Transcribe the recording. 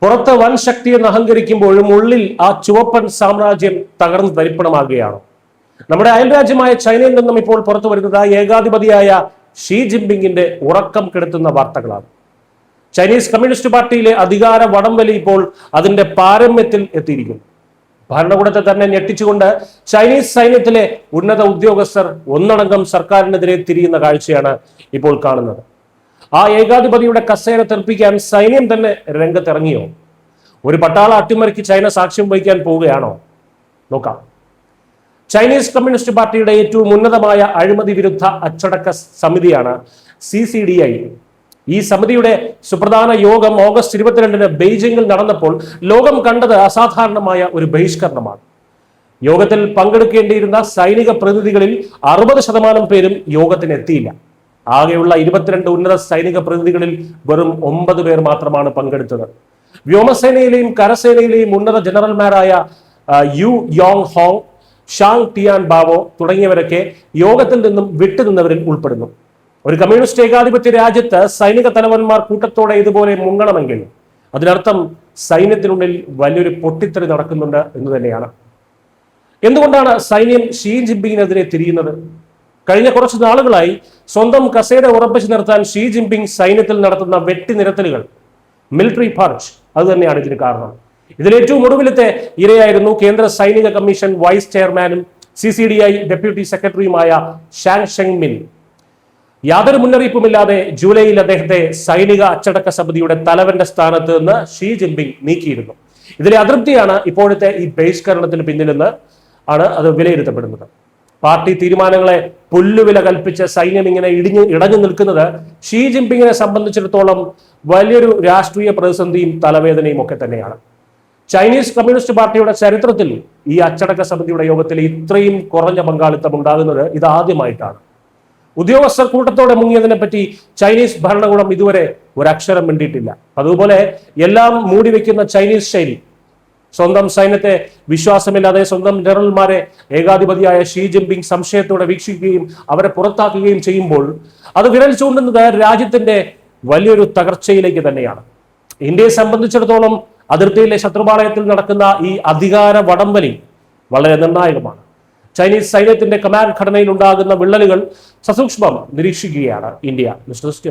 പുറത്ത് വൻ ശക്തിയെന്ന് അഹങ്കരിക്കുമ്പോഴും ഉള്ളിൽ ആ ചുവപ്പൻ സാമ്രാജ്യം തകർന്ന് തരിപ്പണമാകുകയാണ്. നമ്മുടെ അയൽരാജ്യമായ ചൈനയിൽ നിന്നും ഇപ്പോൾ പുറത്തു വരുന്നത് ഏകാധിപതിയായ ഷീ ജിൻപിങ്ങിന്റെ ഉറക്കം കെടുത്തുന്ന വാർത്തകളാണ്. ചൈനീസ് കമ്മ്യൂണിസ്റ്റ് പാർട്ടിയിലെ അധികാര വടംവലി ഇപ്പോൾ അതിന്റെ പാരമ്യത്തിൽ എത്തിയിരിക്കുന്നു. ഭരണകൂടത്തെ തന്നെ ഞെട്ടിച്ചുകൊണ്ട് ചൈനീസ് സൈന്യത്തിലെ ഉന്നത ഉദ്യോഗസ്ഥർ ഒന്നടങ്കം സർക്കാരിനെതിരെ തിരിയുന്ന കാഴ്ചയാണ് ഇപ്പോൾ കാണുന്നത്. ആ ഏകാധിപതിയുടെ കസേര തെറിപ്പിക്കാൻ സൈന്യം തന്നെ രംഗത്തിറങ്ങിയോ? ഒരു പട്ടാള അട്ടിമറിക്ക് ചൈന സാക്ഷ്യം വഹിക്കാൻ പോവുകയാണോ? നോക്കാം. ചൈനീസ് കമ്മ്യൂണിസ്റ്റ് പാർട്ടിയുടെ ഏറ്റവും ഉന്നതമായ അഴിമതി വിരുദ്ധ അച്ചടക്ക സമിതിയാണ് CCDI. ഈ സമിതിയുടെ സുപ്രധാന യോഗം ഓഗസ്റ്റ് 22-ന് ബെയ്ജിംഗിൽ നടന്നപ്പോൾ ലോകം കണ്ടത് അസാധാരണമായ ഒരു ബഹിഷ്കരണമാണ്. യോഗത്തിൽ പങ്കെടുക്കേണ്ടിയിരുന്ന സൈനിക പ്രതിനിധികളിൽ 60% പേരും യോഗത്തിന് എത്തിയില്ല. ആകെയുള്ള 22 ഉന്നത സൈനിക പ്രതിനിധികളിൽ വെറും 9 പേർ മാത്രമാണ് പങ്കെടുത്തത്. വ്യോമസേനയിലെയും കരസേനയിലെയും ഉന്നത ജനറൽമാരായ യു യോങ് ഹോങ്, ഷാങ് ടിയാൻ ബാവോ തുടങ്ങിയവരൊക്കെ യോഗത്തിൽ നിന്നും വിട്ടുനിന്നവരിൽ ഉൾപ്പെടുന്നു. ഒരു കമ്മ്യൂണിസ്റ്റ് ഏകാധിപത്യ രാജ്യത്ത് സൈനിക തലവന്മാർ കൂട്ടത്തോടെ ഇതുപോലെ മുങ്ങണമെങ്കിൽ അതിനർത്ഥം സൈന്യത്തിനുള്ളിൽ വലിയൊരു പൊട്ടിത്തെറി നടക്കുന്നുണ്ട് എന്ന് തന്നെയാണ്. എന്തുകൊണ്ടാണ് സൈന്യം ഷീ ജിൻപിങ്ങിനെതിരെ തിരിയുന്നത്? കഴിഞ്ഞ കുറച്ച് നാളുകളായി സ്വന്തം കസേര ഉറപ്പിച്ചു നിർത്താൻ ഷീ ജിൻപിങ് സൈന്യത്തിൽ നടത്തുന്ന വെട്ടിനിരത്തലുകൾ, മിലിറ്ററി പർച്ച്, അത് തന്നെയാണ് ഇതിന് കാരണം. ഇതിലേറ്റവും ഒടുവിലത്തെ ഇരയായിരുന്നു കേന്ദ്ര സൈനിക കമ്മീഷൻ വൈസ് ചെയർമാനും CCDI ഡെപ്യൂട്ടി സെക്രട്ടറിയുമായ ഷാങ് ഷെങ്മിൻ. യാതൊരു മുന്നറിയിപ്പുമില്ലാതെ ജൂലൈയിൽ അദ്ദേഹത്തെ സൈനിക അച്ചടക്ക സമിതിയുടെ തലവന്റെ സ്ഥാനത്ത് നിന്ന് ഷീ ജിൻപിങ് നീക്കിയിരുന്നു. ഇതിലെ അതൃപ്തിയാണ് ഇപ്പോഴത്തെ ഈ ബഹിഷ്കരണത്തിന് പിന്നിലെന്ന് ആണ് അത് വിലയിരുത്തപ്പെടുന്നത്. പാർട്ടി തീരുമാനങ്ങളെ പുല്ലുവില കൽപ്പിച്ച് സൈന്യം ഇങ്ങനെ ഇടഞ്ഞു നിൽക്കുന്നത് ഷീ ജിൻപിങ്ങിനെ സംബന്ധിച്ചിടത്തോളം വലിയൊരു രാഷ്ട്രീയ പ്രതിസന്ധിയും തലവേദനയും ഒക്കെ തന്നെയാണ്. ചൈനീസ് കമ്മ്യൂണിസ്റ്റ് പാർട്ടിയുടെ ചരിത്രത്തിൽ ഈ അച്ചടക്ക സമിതിയുടെ യോഗത്തിൽ ഇത്രയും കുറഞ്ഞ പങ്കാളിത്തം ഉണ്ടാകുന്നത് ഇതാദ്യമായിട്ടാണ്. ഉദ്യോഗസ്ഥർ കൂട്ടത്തോടെ മുങ്ങിയതിനെ പറ്റി ചൈനീസ് ഭരണകൂടം ഇതുവരെ ഒരക്ഷരം മിണ്ടിയിട്ടില്ല. അതുപോലെ എല്ലാം മൂടിവെക്കുന്ന ചൈനീസ് ശൈലി, സ്വന്തം സൈന്യത്തെ വിശ്വാസമില്ലാതെ സ്വന്തം ജനറൽമാരെ ഏകാധിപതിയായ ഷീ ജിൻപിങ് സംശയത്തോടെ വീക്ഷിക്കുകയും അവരെ പുറത്താക്കുകയും ചെയ്യുമ്പോൾ അത് വിരൽ ചൂണ്ടുന്നത് രാജ്യത്തിന്റെ വലിയൊരു തകർച്ചയിലേക്ക് തന്നെയാണ്. ഇന്ത്യയെ സംബന്ധിച്ചിടത്തോളം അതിർത്തിയിലെ ശത്രുപാളയത്തിൽ നടക്കുന്ന ഈ അധികാര വടംവലി വളരെ നിർണായകമാണ്. ചൈനീസ് സൈന്യത്തിന്റെ കമാൻഡ് ഘടനയിൽ ഉണ്ടാകുന്ന വിള്ളലുകൾ സസൂക്ഷ്മം നിരീക്ഷിക്കുകയാണ് ഇന്ത്യ. News desk.